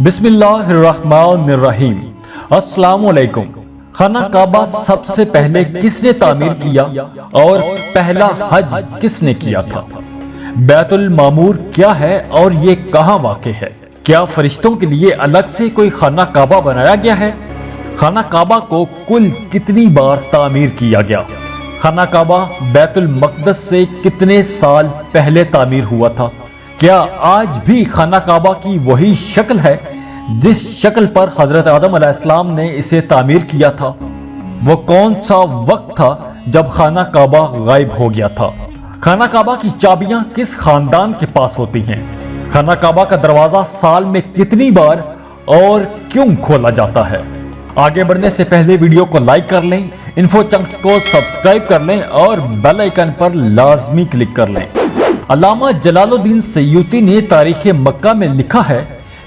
بسم اللہ الرحمن الرحیم۔ السلام علیکم۔ خانہ کعبہ سب سے پہلے کس نے تعمیر کیا اور پہلا حج کس نے کیا تھا؟ بیت المعمور کیا ہے اور یہ کہاں واقع ہے؟ کیا فرشتوں کے لیے الگ سے کوئی خانہ کعبہ بنایا گیا ہے؟ خانہ کعبہ کو کل کتنی بار تعمیر کیا گیا؟ خانہ کعبہ بیت المقدس سے کتنے سال پہلے تعمیر ہوا تھا؟ کیا آج بھی خانہ کعبہ کی وہی شکل ہے جس شکل پر حضرت آدم علیہ السلام نے اسے تعمیر کیا تھا؟ وہ کون سا وقت تھا جب خانہ کعبہ غائب ہو گیا تھا؟ خانہ کعبہ کی چابیاں کس خاندان کے پاس ہوتی ہیں؟ خانہ کعبہ کا دروازہ سال میں کتنی بار اور کیوں کھولا جاتا ہے؟ آگے بڑھنے سے پہلے ویڈیو کو لائک کر لیں، انفو چنکس کو سبسکرائب کر لیں اور بیل آئیکن پر لازمی کلک کر لیں۔ علامہ جلال الدین سیوطی نے تاریخ مکہ میں لکھا ہے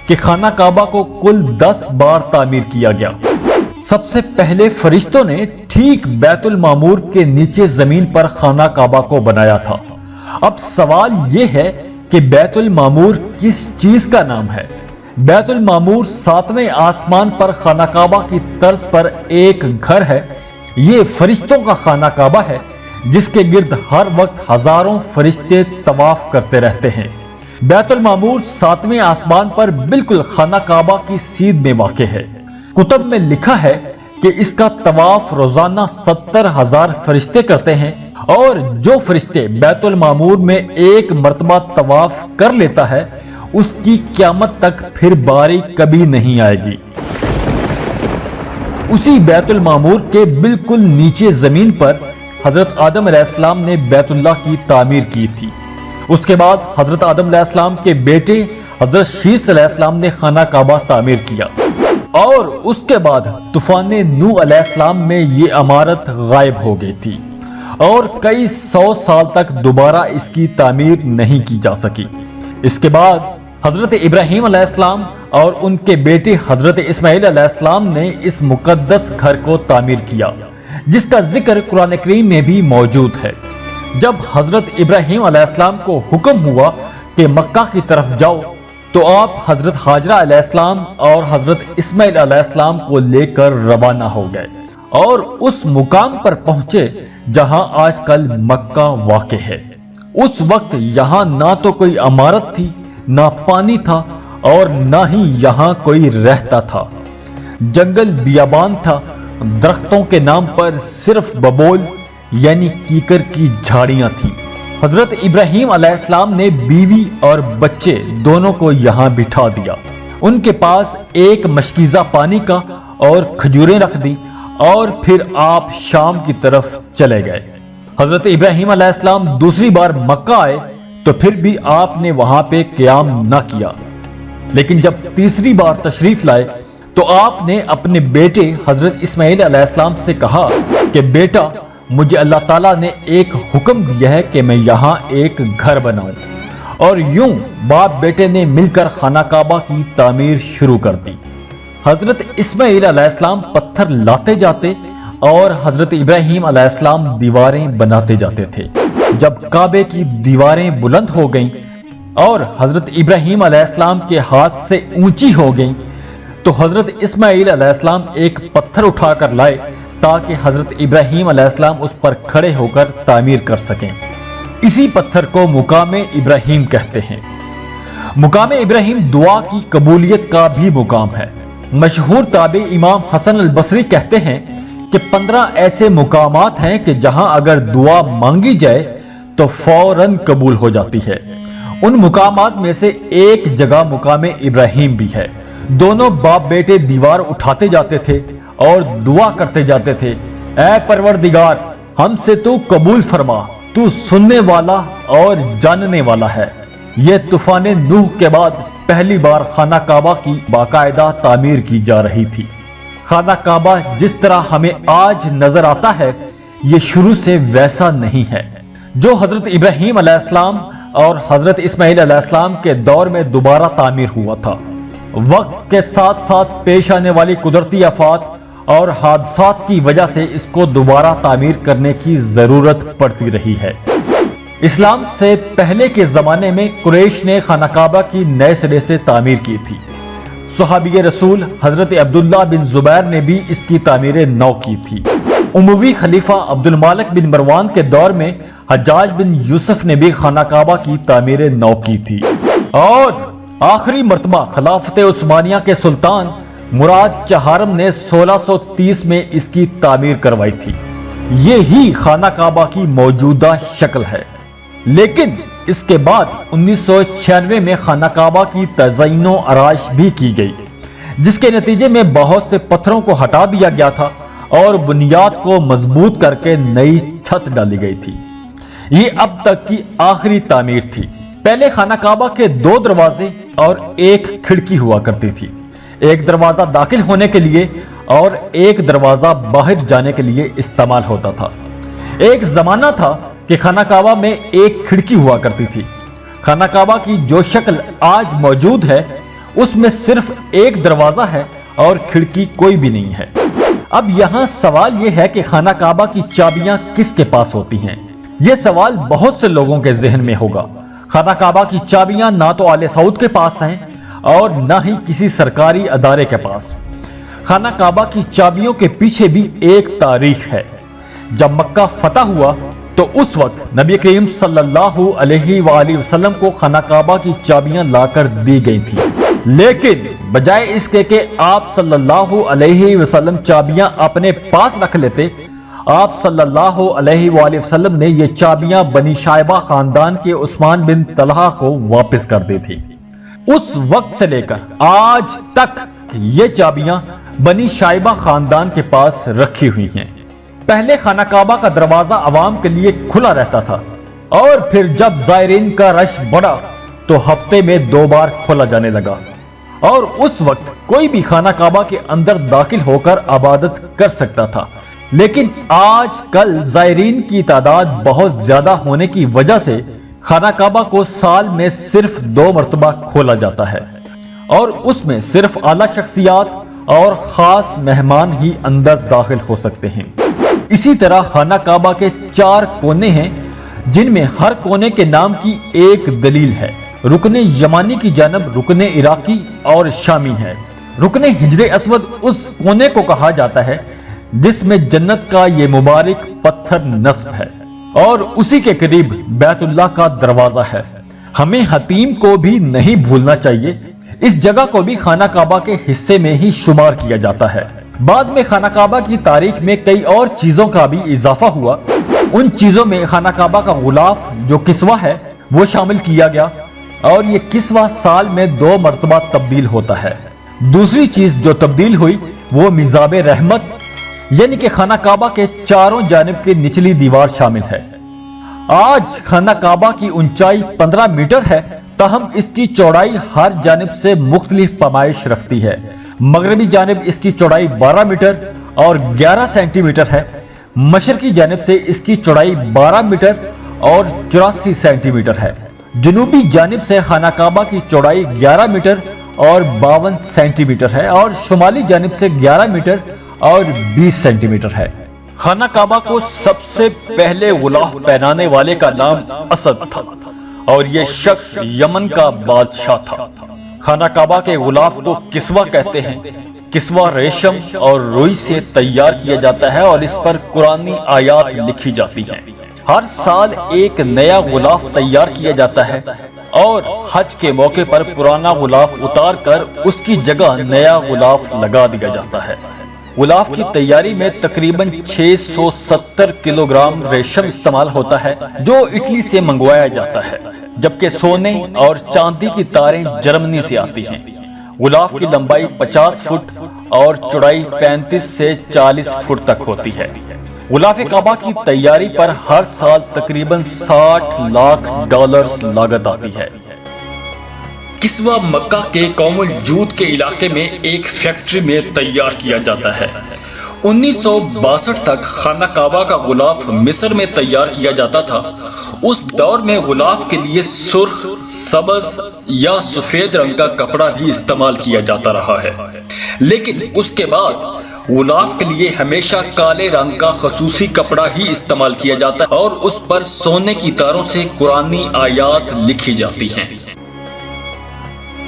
کہ خانہ کعبہ کو کل 10 بار تعمیر کیا گیا۔ سب سے پہلے فرشتوں نے ٹھیک بیت المعمور کے نیچے زمین پر خانہ کعبہ کو بنایا تھا۔ اب سوال یہ ہے کہ بیت المعمور کس چیز کا نام ہے؟ بیت المعمور 7ویں آسمان پر خانہ کعبہ کی طرز پر ایک گھر ہے۔ یہ فرشتوں کا خانہ کعبہ ہے جس کے گرد ہر وقت ہزاروں فرشتے طواف کرتے رہتے ہیں۔ بیت المعمور 7ویں آسمان پر بالکل خانہ کعبہ کی سیدھ میں واقع ہے۔ کتب میں لکھا ہے کہ اس کا طواف روزانہ 70,000 فرشتے کرتے ہیں، اور جو فرشتے بیت المعمور میں ایک مرتبہ طواف کر لیتا ہے اس کی قیامت تک پھر باری کبھی نہیں آئے گی۔ اسی بیت المعمور کے بالکل نیچے زمین پر حضرت آدم علیہ السلام نے بیت اللہ کی تعمیر کی تھی۔ اس کے بعد حضرت آدم علیہ السلام کے بیٹے حضرت شیث علیہ السلام نے خانہ کعبہ تعمیر کیا، اور اس کے بعد طوفان نوح علیہ السلام میں یہ عمارت غائب ہو گئی تھی اور کئی 100 سال تک دوبارہ اس کی تعمیر نہیں کی جا سکی۔ اس کے بعد حضرت ابراہیم علیہ السلام اور ان کے بیٹے حضرت اسماعیل علیہ السلام نے اس مقدس گھر کو تعمیر کیا، جس کا ذکر قرآن کریم میں بھی موجود ہے۔ جب حضرت ابراہیم علیہ السلام کو حکم ہوا کہ مکہ کی طرف جاؤ تو آپ حضرت ہاجرہ علیہ السلام اور حضرت اسماعیل علیہ السلام کو لے کر روانہ ہو گئے اور اس مقام پر پہنچے جہاں آج کل مکہ واقع ہے۔ اس وقت یہاں نہ تو کوئی عمارت تھی، نہ پانی تھا، اور نہ ہی یہاں کوئی رہتا تھا۔ جنگل بیابان تھا، درختوں کے نام پر صرف ببول یعنی کیکر کی جھاڑیاں تھیں۔ حضرت ابراہیم علیہ السلام نے بیوی اور بچے دونوں کو یہاں بٹھا دیا، ان کے پاس ایک مشکیزہ پانی کا اور کھجوریں رکھ دی، اور پھر آپ شام کی طرف چلے گئے۔ حضرت ابراہیم علیہ السلام دوسری بار مکہ آئے تو پھر بھی آپ نے وہاں پہ قیام نہ کیا، لیکن جب تیسری بار تشریف لائے تو آپ نے اپنے بیٹے حضرت اسماعیل علیہ السلام سے کہا کہ بیٹا، مجھے اللہ تعالیٰ نے ایک حکم دیا ہے کہ میں یہاں ایک گھر بناؤں، اور یوں باپ بیٹے نے مل کر خانہ کعبہ کی تعمیر شروع کر دی۔ حضرت اسماعیل علیہ السلام پتھر لاتے جاتے اور حضرت ابراہیم علیہ السلام دیواریں بناتے جاتے تھے۔ جب کعبے کی دیواریں بلند ہو گئیں اور حضرت ابراہیم علیہ السلام کے ہاتھ سے اونچی ہو گئیں تو حضرت اسماعیل علیہ السلام ایک پتھر اٹھا کر لائے تاکہ حضرت ابراہیم علیہ السلام اس پر کھڑے ہو کر تعمیر کر سکیں۔ اسی پتھر کو مقام ابراہیم کہتے ہیں۔ مقام ابراہیم دعا کی قبولیت کا بھی مقام ہے۔ مشہور تابعی امام حسن البصری کہتے ہیں کہ 15 ایسے مقامات ہیں کہ جہاں اگر دعا مانگی جائے تو فوراً قبول ہو جاتی ہے۔ ان مقامات میں سے ایک جگہ مقام ابراہیم بھی ہے۔ دونوں باپ بیٹے دیوار اٹھاتے جاتے تھے اور دعا کرتے جاتے تھے، اے پروردگار، ہم سے تو قبول فرما، تو سننے والا اور جاننے والا ہے۔ یہ طوفان نوح کے بعد پہلی بار خانہ کعبہ کی باقاعدہ تعمیر کی جا رہی تھی۔ خانہ کعبہ جس طرح ہمیں آج نظر آتا ہے یہ شروع سے ویسا نہیں ہے۔ جو حضرت ابراہیم علیہ السلام اور حضرت اسماعیل علیہ السلام کے دور میں دوبارہ تعمیر ہوا تھا، وقت کے ساتھ ساتھ پیش آنے والی قدرتی آفات اور حادثات کی وجہ سے اس کو دوبارہ تعمیر کرنے کی ضرورت پڑتی رہی ہے۔ اسلام سے پہلے کے زمانے میں قریش نے خانہ کعبہ کی نئے سرے سے تعمیر کی تھی۔ صحابی رسول حضرت عبداللہ بن زبیر نے بھی اس کی تعمیر نو کی تھی۔ اموی خلیفہ عبد المالک بن مروان کے دور میں حجاج بن یوسف نے بھی خانہ کعبہ کی تعمیر نو کی تھی، اور آخری مرتبہ خلافت عثمانیہ کے سلطان مراد چہارم نے 1630 میں اس کی تعمیر کروائی تھی۔ یہی خانہ کعبہ کی موجودہ شکل ہے، لیکن اس کے بعد 1996 میں خانہ کعبہ کی تزئین و آرائش بھی کی گئی، جس کے نتیجے میں بہت سے پتھروں کو ہٹا دیا گیا تھا اور بنیاد کو مضبوط کر کے نئی چھت ڈالی گئی تھی۔ یہ اب تک کی آخری تعمیر تھی۔ پہلے خانہ کعبہ کے 2 دروازے اور 1 کھڑکی ہوا کرتی تھی، ایک دروازہ داخل ہونے کے لیے اور ایک دروازہ باہر جانے کے لیے استعمال ہوتا تھا۔ ایک زمانہ تھا کہ خانہ کعبہ میں 1 کھڑکی ہوا کرتی تھی۔ خانہ کعبہ کی جو شکل آج موجود ہے اس میں صرف 1 دروازہ ہے اور کھڑکی کوئی بھی نہیں ہے۔ اب یہاں سوال یہ ہے کہ خانہ کعبہ کی چابیاں کس کے پاس ہوتی ہیں؟ یہ سوال بہت سے لوگوں کے ذہن میں ہوگا۔ خانہ کعبہ کی چابیاں نہ تو آل سعود کے پاس ہیں اور نہ ہی کسی سرکاری ادارے کے پاس۔ خانہ کعبہ کی چابیوں کے پیچھے بھی ایک تاریخ ہے۔ جب مکہ فتح ہوا تو اس وقت نبی کریم صلی اللہ علیہ وآلہ وسلم کو خانہ کعبہ کی چابیاں لا کر دی گئی تھی، لیکن بجائے اس کے کہ آپ صلی اللہ علیہ وسلم چابیاں اپنے پاس رکھ لیتے، آپ صلی اللہ علیہ وآلہ وسلم نے یہ چابیاں بنی شائبہ خاندان کے عثمان بن طلحہ کو واپس کر دی تھی۔ اس وقت سے لے کر آج تک یہ چابیاں بنی شائبہ خاندان کے پاس رکھی ہوئی ہیں۔ پہلے خانہ کعبہ کا دروازہ عوام کے لیے کھلا رہتا تھا، اور پھر جب زائرین کا رش بڑھا تو ہفتے میں 2 بار کھولا جانے لگا، اور اس وقت کوئی بھی خانہ کعبہ کے اندر داخل ہو کر عبادت کر سکتا تھا۔ لیکن آج کل زائرین کی تعداد بہت زیادہ ہونے کی وجہ سے خانہ کعبہ کو سال میں صرف 2 مرتبہ کھولا جاتا ہے، اور اس میں صرف اعلیٰ شخصیات اور خاص مہمان ہی اندر داخل ہو سکتے ہیں۔ اسی طرح خانہ کعبہ کے 4 کونے ہیں، جن میں ہر کونے کے نام کی ایک دلیل ہے۔ رکن یمانی کی جانب رکن عراقی اور شامی ہے۔ رکن حجر اسود اس کونے کو کہا جاتا ہے جس میں جنت کا یہ مبارک پتھر نصب ہے، اور اسی کے قریب بیت اللہ کا دروازہ ہے۔ ہمیں حتیم کو بھی نہیں بھولنا چاہیے، اس جگہ کو بھی خانہ کعبہ کے حصے میں ہی شمار کیا جاتا ہے۔ بعد میں خانہ کعبہ کی تاریخ میں کئی اور چیزوں کا بھی اضافہ ہوا۔ ان چیزوں میں خانہ کعبہ کا غلاف جو کسوہ ہے وہ شامل کیا گیا، اور یہ کسوہ سال میں 2 مرتبہ تبدیل ہوتا ہے۔ دوسری چیز جو تبدیل ہوئی وہ میزاب رحمت، یعنی کہ خانہ کعبہ کے چاروں جانب کی نچلی دیوار شامل ہے۔ آج خانہ کعبہ کی اونچائی 15 میٹر ہے، تاہم اس کی چوڑائی ہر جانب سے مختلف پیمائش رکھتی ہے۔ مغربی جانب اس کی چوڑائی 12 میٹر اور 11 سینٹی میٹر ہے، مشرقی جانب سے اس کی چوڑائی 12 میٹر اور 84 سینٹی میٹر ہے، جنوبی جانب سے خانہ کعبہ کی چوڑائی 11 میٹر اور 52 سینٹی میٹر ہے، اور شمالی جانب سے 11 میٹر اور 20 سینٹی میٹر ہے۔ خانہ کعبہ کو سب سے پہلے غلاف پہنانے والے کا نام اسد تھا، اور یہ شخص یمن کا بادشاہ تھا۔ خانہ کعبہ کے غلاف کو کسوہ کہتے ہیں۔ کسوہ ریشم اور روئی سے تیار کیا جاتا ہے اور اس پر قرآنی آیات لکھی جاتی ہیں۔ ہر سال ایک نیا غلاف تیار کیا جاتا ہے، اور حج کے موقع پر پرانا غلاف اتار کر اس کی جگہ نیا غلاف لگا دیا جاتا ہے۔ غلاف کی تیاری میں تقریباً 670 کلو گرام ریشم استعمال ہوتا ہے، جو اٹلی سے منگوایا جاتا ہے، جبکہ سونے اور چاندی کی تاریں جرمنی سے آتی ہیں۔ غلاف کی لمبائی 50 فٹ اور چوڑائی 35 سے 40 فٹ تک ہوتی ہے۔ غلاف کعبہ کی تیاری پر ہر سال تقریباً $60 لاکھ لاگت آتی ہے۔ کسوہ مکہ کے قوم الجود کے علاقے میں ایک فیکٹری میں تیار کیا جاتا ہے۔ 1962 تک خانہ کعبہ کا غلاف مصر میں تیار کیا جاتا تھا۔ اس دور میں غلاف کے لیے سرخ، سبز یا سفید رنگ کا کپڑا بھی استعمال کیا جاتا رہا ہے، لیکن اس کے بعد غلاف کے لیے ہمیشہ کالے رنگ کا خصوصی کپڑا ہی استعمال کیا جاتا ہے، اور اس پر سونے کی تاروں سے قرآنی آیات لکھی جاتی ہیں۔